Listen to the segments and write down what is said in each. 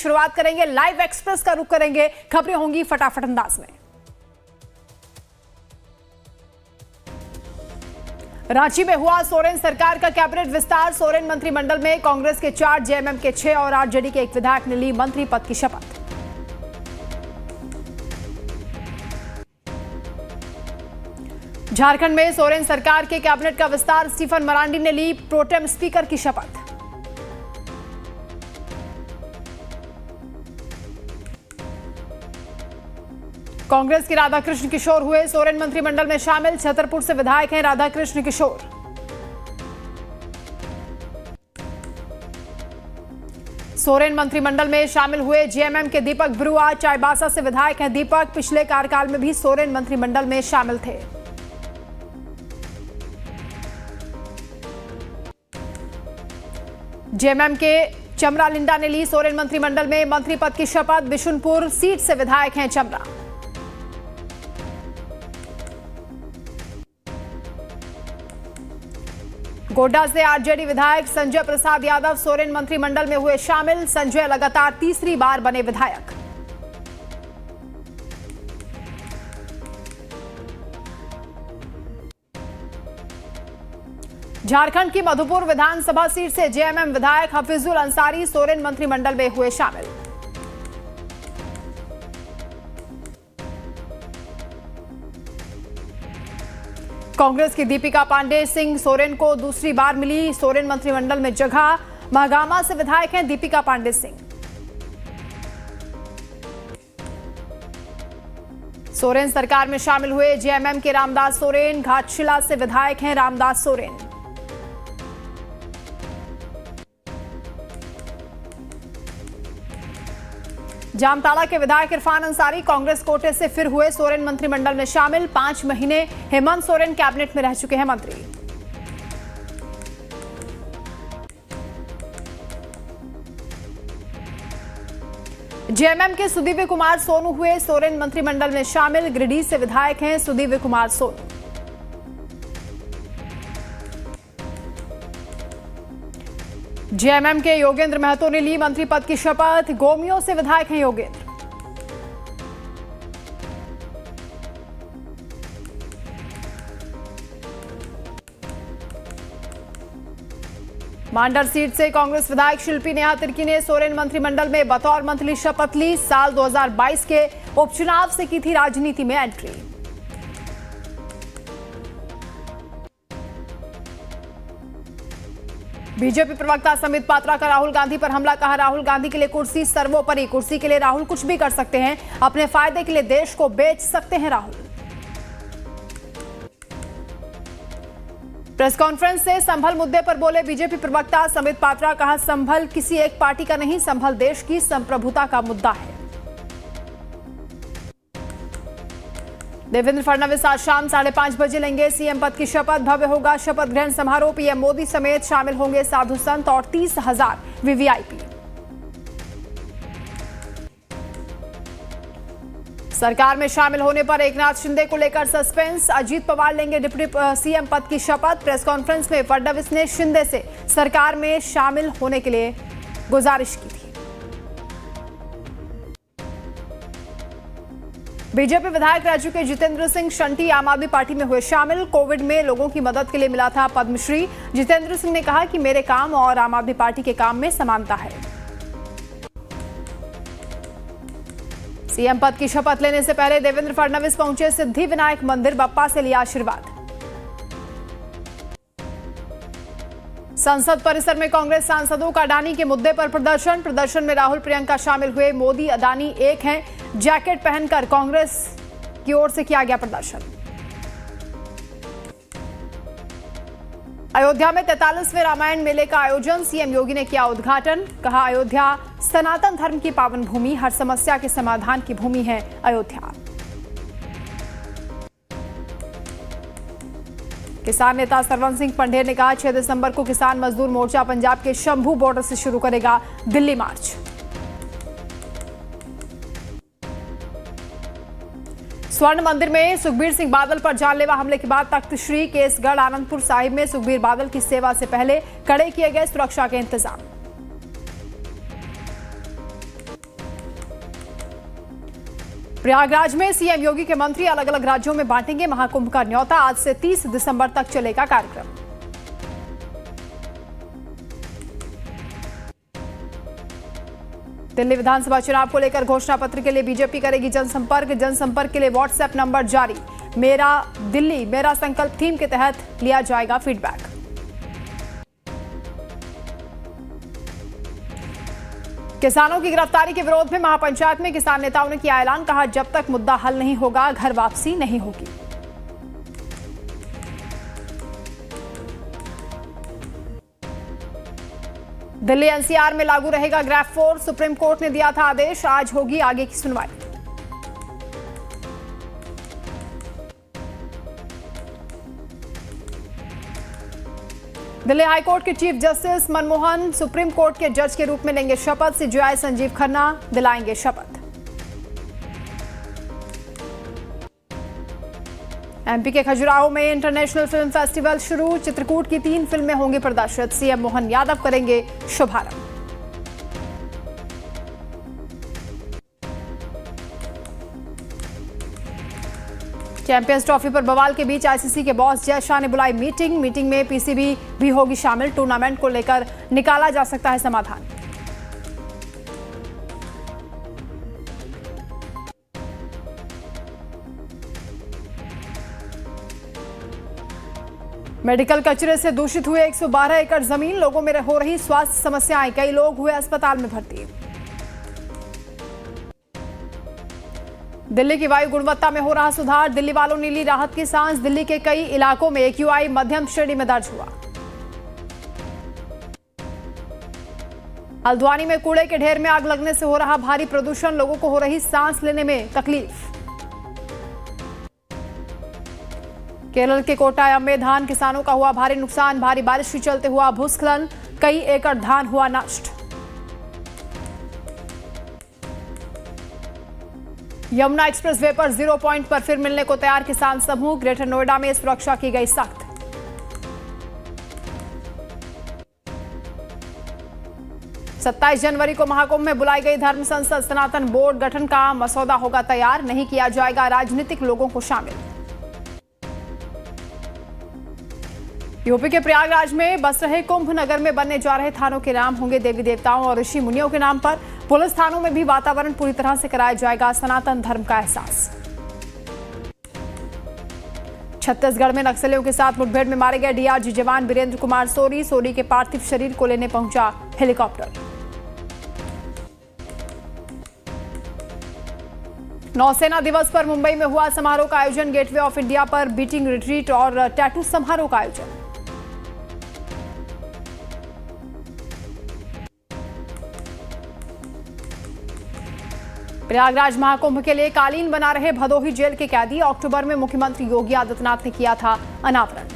शुरुआत करेंगे live express का रुख करेंगे। खबरें होंगी फटाफट अंदाज में। रांची में हुआ सोरेन सरकार का कैबिनेट विस्तार। सोरेन मंत्रिमंडल में कांग्रेस के 4, जेएमएम के 6 और आरजेडी के 1 विधायक ने ली मंत्री पद की शपथ। झारखंड में सोरेन सरकार के कैबिनेट का विस्तार। स्टीफन मरांडी ने ली प्रोटेम स्पीकर की शपथ। कांग्रेस के राधाकृष्ण किशोर हुए सोरेन मंत्रिमंडल में शामिल। छतरपुर से विधायक हैं राधाकृष्ण किशोर। सोरेन मंत्रिमंडल में शामिल हुए जेएमएम के दीपक बरुआ। चाईबासा से विधायक हैं दीपक। पिछले कार्यकाल में भी सोरेन मंत्रिमंडल में शामिल थे। जेएमएम के चमरा लिंडा ने ली सोरेन मंत्रिमंडल में मंत्री पद की शपथ। बिशुनपुर सीट से विधायक हैं चमरा। गोड्डा से आरजेडी विधायक संजय प्रसाद यादव सोरेन मंत्रिमंडल में हुए शामिल। संजय लगातार तीसरी बार बने विधायक। झारखंड की मधुपुर विधानसभा सीट से जेएमएम विधायक हफीजुल अंसारी सोरेन मंत्रिमंडल में हुए शामिल। कांग्रेस की दीपिका पांडे सिंह सोरेन को दूसरी बार मिली सोरेन मंत्रिमंडल में जगह। महागामा से विधायक हैं दीपिका पांडे सिंह। सोरेन सरकार में शामिल हुए जेएमएम के रामदास सोरेन। घाटशिला से विधायक हैं रामदास सोरेन। जामताड़ा के विधायक इरफान अंसारी कांग्रेस कोटे से फिर हुए सोरेन मंत्रिमंडल में शामिल। 5 महीने हेमंत सोरेन कैबिनेट में रह चुके हैं मंत्री। जेएमएम के सुदीव्य कुमार सोनू हुए सोरेन मंत्रिमंडल में शामिल। गिरिडीह से विधायक हैं सुदीव्य कुमार सोनू। जेएमएम के योगेंद्र महतो ने ली मंत्री पद की शपथ। गोमियों से विधायक हैं योगेंद्र। मांडर सीट से कांग्रेस विधायक शिल्पी नेहा तिर्की ने सोरेन मंत्रिमंडल में बतौर मंत्री शपथ ली। साल 2022 के उपचुनाव से की थी राजनीति में एंट्री। बीजेपी प्रवक्ता समित पात्रा का राहुल गांधी पर हमला। कहा राहुल गांधी के लिए कुर्सी सर्वोपरि। कुर्सी के लिए राहुल कुछ भी कर सकते हैं। अपने फायदे के लिए देश को बेच सकते हैं राहुल। प्रेस कॉन्फ्रेंस से संभल मुद्दे पर बोले बीजेपी प्रवक्ता समित पात्रा। कहा संभल किसी एक पार्टी का नहीं, संभल देश की संप्रभुता का मुद्दा है। देवेंद्र फडणवीस आज शाम 5:30 बजे लेंगे सीएम पद की शपथ। भव्य होगा शपथ ग्रहण समारोह। पीएम मोदी समेत शामिल होंगे साधु संत और 30,000 वीवीआईपी। सरकार में शामिल होने पर एकनाथ शिंदे को लेकर सस्पेंस। अजीत पवार लेंगे डिप्टी सीएम पद की शपथ। प्रेस कॉन्फ्रेंस में फडणवीस ने शिंदे से सरकार में शामिल होने के लिए गुजारिश की थी। बीजेपी विधायक रह चुके जितेंद्र सिंह शंटी आम आदमी पार्टी में हुए शामिल। कोविड में लोगों की मदद के लिए मिला था पद्मश्री। जितेंद्र सिंह ने कहा कि मेरे काम और आम आदमी पार्टी के काम में समानता है। सीएम पद की शपथ लेने से पहले देवेंद्र फडणवीस पहुंचे सिद्धि विनायक मंदिर। बप्पा से लिया आशीर्वाद। संसद परिसर में कांग्रेस सांसदों का अडानी के मुद्दे पर प्रदर्शन में राहुल प्रियंका शामिल हुए। मोदी अडानी एक हैं। जैकेट पहनकर कांग्रेस की ओर से किया गया प्रदर्शन। अयोध्या में 43वें रामायण मेले का आयोजन। सीएम योगी ने किया उद्घाटन। कहा अयोध्या सनातन धर्म की पावन भूमि, हर समस्या के समाधान की भूमि है अयोध्या। किसान नेता सरवन सिंह पंढेर ने कहा 6 दिसंबर को किसान मजदूर मोर्चा पंजाब के शंभू बॉर्डर से शुरू करेगा दिल्ली मार्च। स्वर्ण मंदिर में सुखबीर सिंह बादल पर जानलेवा हमले के बाद तख्त श्री केसगढ़ आनंदपुर साहिब में सुखबीर बादल की सेवा से पहले कड़े किए गए सुरक्षा के इंतजाम। प्रयागराज में सीएम योगी के मंत्री अलग अलग राज्यों में बांटेंगे महाकुंभ का न्योता। आज से 30 दिसंबर तक चलेगा कार्यक्रम। दिल्ली विधानसभा चुनाव को लेकर घोषणा पत्र के लिए बीजेपी करेगी जनसंपर्क के लिए व्हाट्सएप नंबर जारी। मेरा दिल्ली मेरा संकल्प थीम के तहत लिया जाएगा फीडबैक। किसानों की गिरफ्तारी के विरोध में महापंचायत में किसान नेताओं ने किया ऐलान। कहा, जब तक मुद्दा हल नहीं होगा घर वापसी नहीं होगी। दिल्ली एनसीआर में लागू रहेगा ग्रैफ 4। सुप्रीम कोर्ट ने दिया था आदेश। आज होगी आगे की सुनवाई। दिल्ली हाईकोर्ट के chief justice Manmohan supreme court के जज के रूप में लेंगे शपथ। सीजेआई संजीव खन्ना दिलाएंगे शपथ। एमपी के खजुराहो में इंटरनेशनल फिल्म फेस्टिवल शुरू। चित्रकूट की 3 फिल्में होंगी प्रदर्शित। सीएम मोहन यादव करेंगे शुभारंभ। चैंपियंस ट्रॉफी पर बवाल के बीच आईसीसी के बॉस जय शाह ने बुलाई मीटिंग में पीसीबी भी होगी शामिल। टूर्नामेंट को लेकर निकाला जा सकता है समाधान। मेडिकल कचरे से दूषित हुए 112 एकड़ जमीन। लोगों में हो रही स्वास्थ्य समस्याएं। कई लोग हुए अस्पताल में भर्ती। दिल्ली की वायु गुणवत्ता में हो रहा सुधार। दिल्ली वालों ने ली राहत की सांस। दिल्ली के कई इलाकों में AQI मध्यम श्रेणी में दर्ज हुआ। हल्द्वानी में कूड़े के ढेर में आग लगने से हो रहा भारी प्रदूषण। लोगों को हो रही सांस लेने में तकलीफ। केरल के कोट्टायम में धान किसानों का हुआ भारी नुकसान। भारी बारिश के चलते हुआ भूस्खलन। कई एकड़ धान हुआ नष्ट। यमुना एक्सप्रेस वे पर 0 पॉइंट पर फिर मिलने को तैयार किसान समूह। ग्रेटर नोएडा में सुरक्षा की गई सख्त। सत्ताईस जनवरी को महाकुंभ में बुलाई गई धर्म संसद। सनातन बोर्ड गठन का मसौदा होगा तैयार। नहीं किया जाएगा राजनीतिक लोगों को शामिल। यूपी के प्रयागराज में बस रहे कुंभ नगर में बनने जा रहे थानों के नाम होंगे देवी देवताओं और ऋषि मुनियों के नाम पर। पुलिस थानों में भी वातावरण पूरी तरह से कराया जाएगा सनातन धर्म का एहसास। छत्तीसगढ़ में नक्सलियों के साथ मुठभेड़ में मारे गए डीआरजी जवान वीरेंद्र कुमार सोरी। सोरी के पार्थिव शरीर को लेने पहुंचा हेलीकॉप्टर। नौसेना दिवस पर मुंबई में हुआ समारोह का आयोजन। गेटवे ऑफ इंडिया पर बीटिंग रिट्रीट और टैटू समारोह का आयोजन। प्रयागराज महाकुंभ के लिए कालीन बना रहे भदोही जेल के कैदी। अक्टूबर में मुख्यमंत्री योगी आदित्यनाथ ने किया था अनावरण।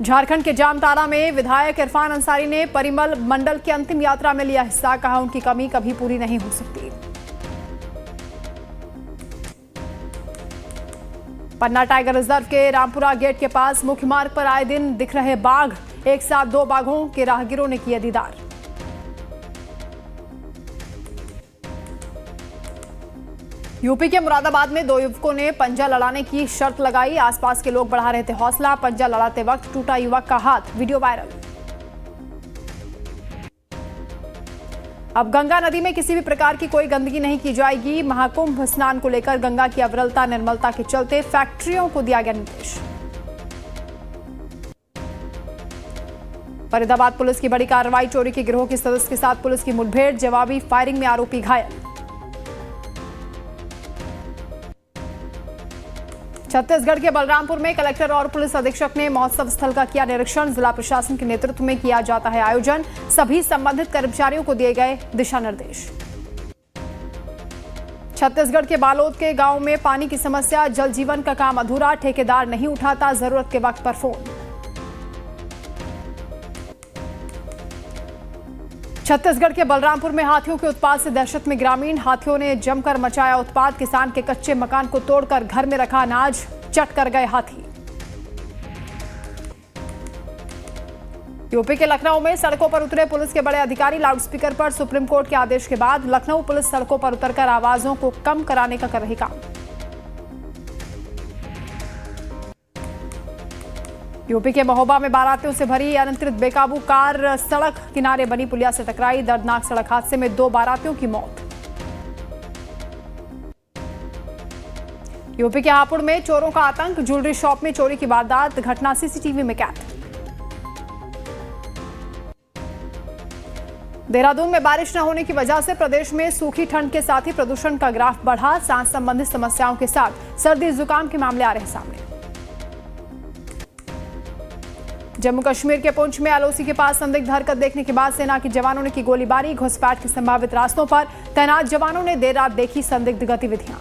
झारखंड के जामताड़ा में विधायक इरफान अंसारी ने परिमल मंडल की अंतिम यात्रा में लिया हिस्सा। कहा, उनकी कमी कभी पूरी नहीं हो सकती। पन्ना टाइगर रिजर्व के रामपुरा गेट के पास मुख्य मार्ग पर आए दिन दिख रहे बाघ। एक साथ 2 बाघों के राहगीरों ने किया दीदार। यूपी के मुरादाबाद में 2 युवकों ने पंजा लड़ाने की शर्त लगाई। आसपास के लोग बढ़ा रहे थे हौसला। पंजा लड़ाते वक्त टूटा युवक का हाथ। Video viral. अब गंगा नदी में किसी भी प्रकार की कोई गंदगी नहीं की जाएगी। महाकुंभ स्नान को लेकर गंगा की अविरलता निर्मलता के चलते फैक्ट्रियों को दिया गया निर्देश। फरीदाबाद पुलिस की बड़ी कार्रवाई। चोरी के गिरोह के सदस्य के साथ पुलिस की मुठभेड़। जवाबी फायरिंग में आरोपी घायल। छत्तीसगढ़ के बलरामपुर में कलेक्टर और पुलिस अधीक्षक ने महोत्सव स्थल का किया निरीक्षण। जिला प्रशासन के नेतृत्व में किया जाता है आयोजन। सभी संबंधित कर्मचारियों को दिए गए दिशा निर्देश। छत्तीसगढ़ के बालोद के गांव में पानी की समस्या। जल जीवन का काम अधूरा। ठेकेदार नहीं उठाता जरूरत के वक्त पर फोन। छत्तीसगढ़ के बलरामपुर में हाथियों के उत्पात से दहशत में ग्रामीण। हाथियों ने जमकर मचाया उत्पात। किसान के कच्चे मकान को तोड़कर घर में रखा अनाज। चट कर गए हाथी। यूपी के लखनऊ में सड़कों पर उतरे पुलिस के बड़े अधिकारी। लाउडस्पीकर पर सुप्रीम कोर्ट के आदेश के बाद लखनऊ पुलिस सड़कों पर उतरकर आवाजों को कम कराने का कर रही काम। यूपी के महोबा में बारातियों से भरी अनियंत्रित बेकाबू कार सड़क किनारे बनी पुलिया से टकराई। दर्दनाक सड़क हादसे में 2 बारातियों की मौत। यूपी के हापुड़ में चोरों का आतंक। ज्वेलरी शॉप में चोरी की वारदात, घटना सीसीटीवी में कैद। देहरादून में बारिश न होने की वजह से प्रदेश में सूखी ठंड के साथ ही प्रदूषण का ग्राफ बढ़ा। सांस संबंधित समस्याओं के साथ सर्दी जुकाम के मामले आ रहे सामने। जम्मू कश्मीर के पुंछ में एलओसी के पास संदिग्ध हरकत देखने के बाद सेना के जवानों ने की गोलीबारी। घुसपैठ के संभावित रास्तों पर तैनात जवानों ने देर रात देखी संदिग्ध गतिविधियां।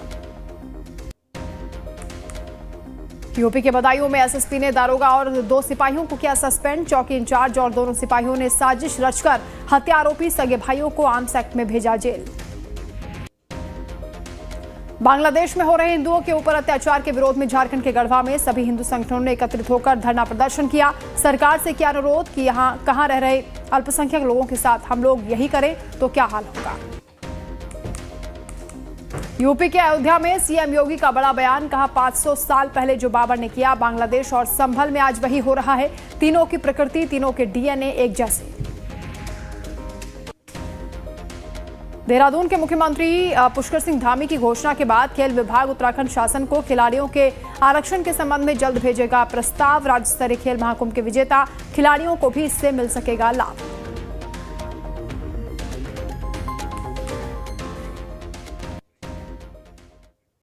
यूपी के बदायूं में एसएसपी ने दारोगा और 2 सिपाहियों को किया सस्पेंड। चौकी इंचार्ज और दोनों सिपाहियों ने साजिश रचकर हत्या आरोपी सगे भाइयों को आर्म्स एक्ट में भेजा जेल। बांग्लादेश में हो रहे हिंदुओं के ऊपर अत्याचार के विरोध में झारखंड के गढ़वा में सभी हिंदू संगठनों ने एकत्रित होकर धरना प्रदर्शन किया। सरकार से किया अनुरोध कि यहाँ कहां रह रहे अल्पसंख्यक लोगों के साथ हम लोग यही करें तो क्या हाल होगा। यूपी के अयोध्या में सीएम योगी का बड़ा बयान। कहा 500 साल पहले जो बाबर ने किया बांग्लादेश और संभल में आज वही हो रहा है। तीनों की प्रकृति, तीनों के डीएनए एक जैसे। देहरादून के मुख्यमंत्री पुष्कर सिंह धामी की घोषणा के बाद खेल विभाग उत्तराखंड शासन को खिलाड़ियों के आरक्षण के संबंध में जल्द भेजेगा प्रस्ताव। राज्य स्तरीय खेल महाकुंभ के विजेता खिलाड़ियों को भी इससे मिल सकेगा लाभ।